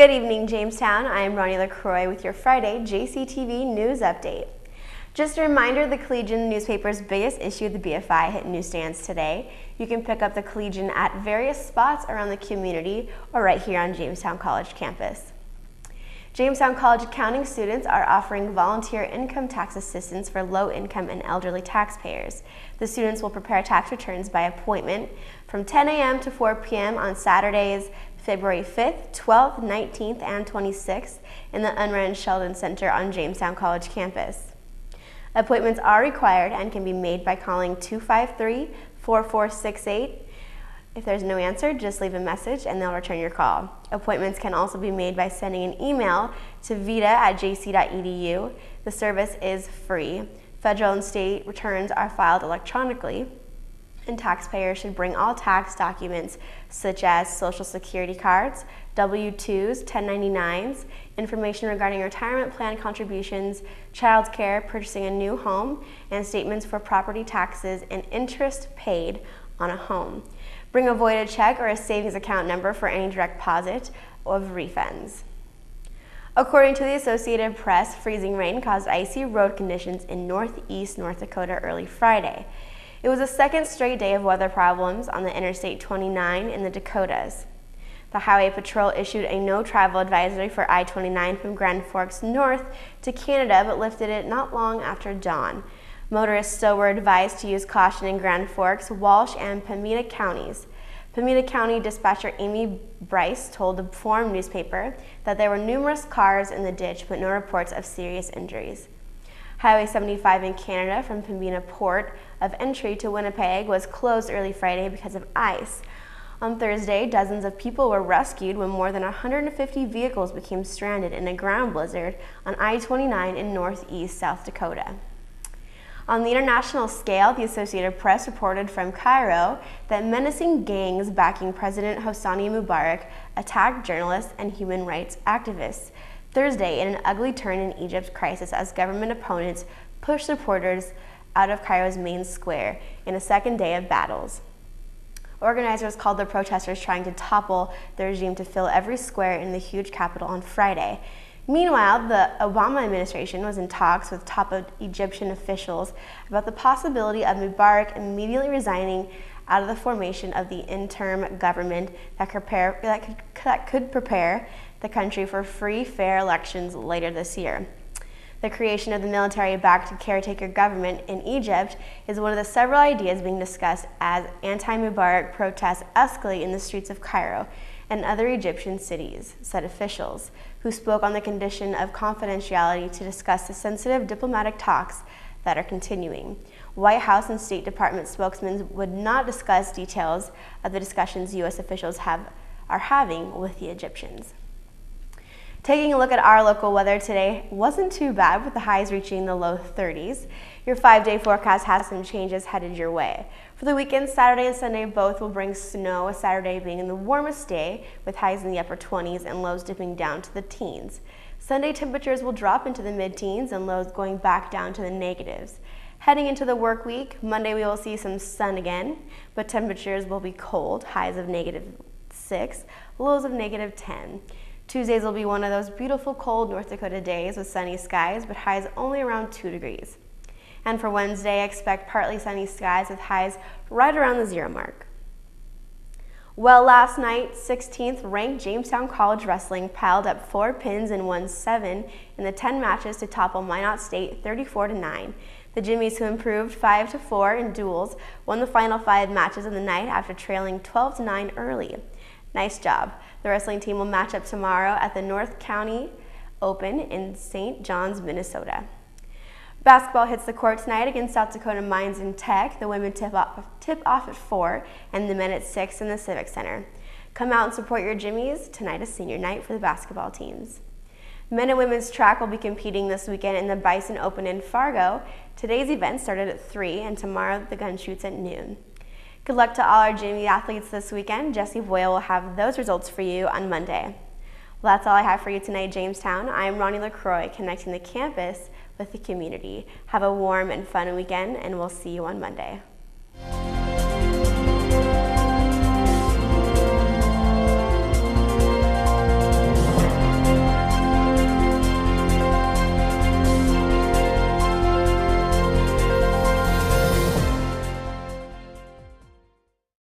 Good evening, Jamestown. I am Rhonni LaCroix with your Friday JCTV news update. Just a reminder, the Collegian newspaper's biggest issue, the BFI, hit newsstands today. You can pick up the Collegian at various spots around the community or right here on Jamestown College campus. Jamestown College accounting students are offering volunteer income tax assistance for low-income and elderly taxpayers. The students will prepare tax returns by appointment from 10 a.m. to 4 p.m. on Saturdays, February 5th, 12th, 19th, and 26th in the Unren Sheldon Center on Jamestown College campus. Appointments are required and can be made by calling 253-4468. If there's no answer, just leave a message and they'll return your call. Appointments can also be made by sending an email to vita@jc.edu. The service is free. Federal and state returns are filed electronically, and taxpayers should bring all tax documents such as Social Security cards, W-2s, 1099s, information regarding retirement plan contributions, child care, purchasing a new home, and statements for property taxes and interest paid on a home. Bring a voided check or a savings account number for any direct deposit of refunds. According to the Associated Press, freezing rain caused icy road conditions in northeast North Dakota early Friday. It was the second straight day of weather problems on the Interstate 29 in the Dakotas. The Highway Patrol issued a no-travel advisory for I-29 from Grand Forks north to Canada, but lifted it not long after dawn. Motorists still were advised to use caution in Grand Forks, Walsh, and Pemina counties. Pemina County dispatcher Amy Bryce told the Forum newspaper that there were numerous cars in the ditch, but no reports of serious injuries. Highway 75 in Canada from Pembina Port of Entry to Winnipeg was closed early Friday because of ice. On Thursday, dozens of people were rescued when more than 150 vehicles became stranded in a ground blizzard on I-29 in northeast South Dakota. On the international scale, the Associated Press reported from Cairo that menacing gangs backing President Hosni Mubarak attacked journalists and human rights activists Thursday in an ugly turn in Egypt's crisis as government opponents pushed supporters out of Cairo's main square in a second day of battles. Organizers called the protesters trying to topple the regime to fill every square in the huge capital on Friday. Meanwhile, the Obama administration was in talks with top Egyptian officials about the possibility of Mubarak immediately resigning out of the formation of the interim government that could prepare the country for free, fair elections later this year. The creation of the military-backed caretaker government in Egypt is one of the several ideas being discussed as anti-Mubarak protests escalate in the streets of Cairo and other Egyptian cities, said officials, who spoke on the condition of confidentiality to discuss the sensitive diplomatic talks that are continuing. White House and State Department spokesmen would not discuss details of the discussions U.S. officials are having with the Egyptians. Taking a look at our local weather today wasn't too bad, with the highs reaching the low 30s. Your 5-day forecast has some changes headed your way. For the weekend, Saturday and Sunday both will bring snow, with Saturday being the warmest day with highs in the upper 20s and lows dipping down to the teens. Sunday temperatures will drop into the mid-teens and lows going back down to the negatives. Heading into the work week, Monday we will see some sun again, but temperatures will be cold, highs of -6, lows of -10. Tuesdays will be one of those beautiful cold North Dakota days with sunny skies, but highs only around 2 degrees. And for Wednesday, expect partly sunny skies with highs right around the 0 mark. Well, last night, 16th ranked Jamestown College Wrestling piled up 4 pins and won 7 in the 10 matches to topple Minot State 34-9. The Jimmies, who improved 5-4 in duels, won the final 5 matches of the night after trailing 12-9 early. Nice job. The wrestling team will match up tomorrow at the North County Open in St. John's, Minnesota. Basketball hits the court tonight against South Dakota Mines and Tech. The women tip off at 4 and the men at 6 in the Civic Center. Come out and support your Jimmies. Tonight is senior night for the basketball teams. Men and women's track will be competing this weekend in the Bison Open in Fargo. Today's event started at 3 and tomorrow the gun shoots at noon. Good luck to all our Jimmy athletes this weekend. Jesse Boyle will have those results for you on Monday. Well, that's all I have for you tonight, Jamestown. I am Rhonni LaCroix, connecting the campus with the community. Have a warm and fun weekend, and we'll see you on Monday.